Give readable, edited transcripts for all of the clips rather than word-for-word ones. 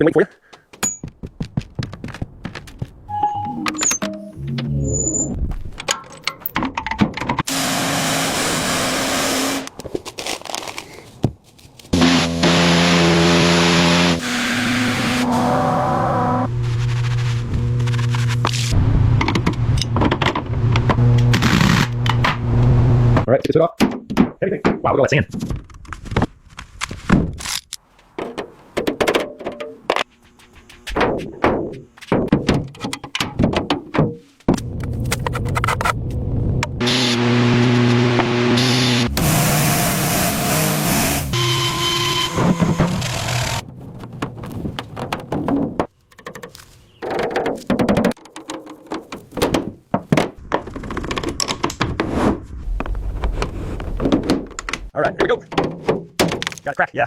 Been waiting for you. All right, let's get it off. Anything. Wow, look at all that sand. All right, here we go. Got a crack, yeah.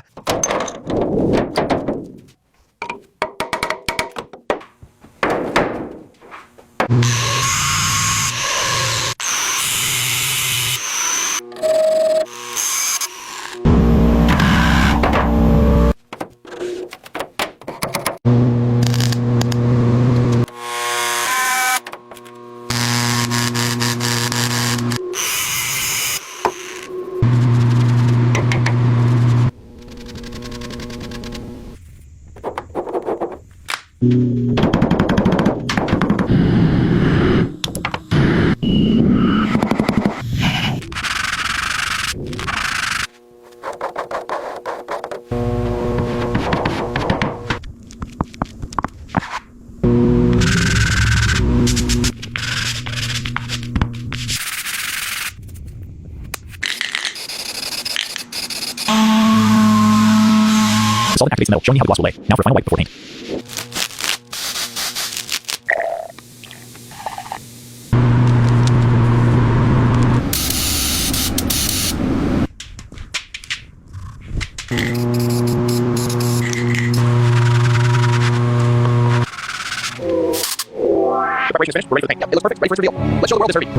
The solvent activates the metal, showing you how the gloss will lay. Now for a final wipe before paint. Preparation is finished. We're ready for the paint. Yep, it looks perfect. Ready for its reveal. Let's show the world this Herbie.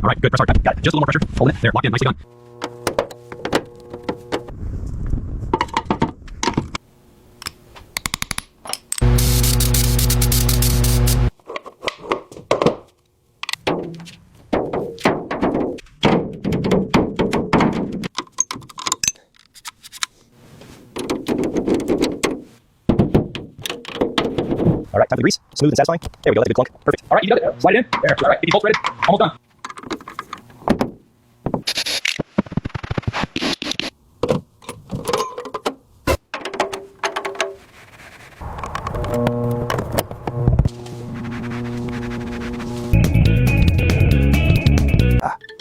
All right, good. Press hard. Got it. Just a little more pressure. Holding it. There, locked in. Nicely done. All right, time for the grease. Smooth and satisfying. There we go. That's a good clunk. Perfect. All right, you got it. Slide it in. There. All right, 50 volts threaded. Almost done.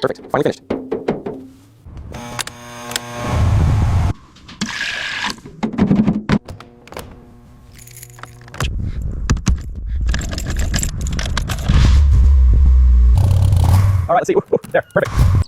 Perfect. Finally finished. All right, let's see. Ooh, there, perfect.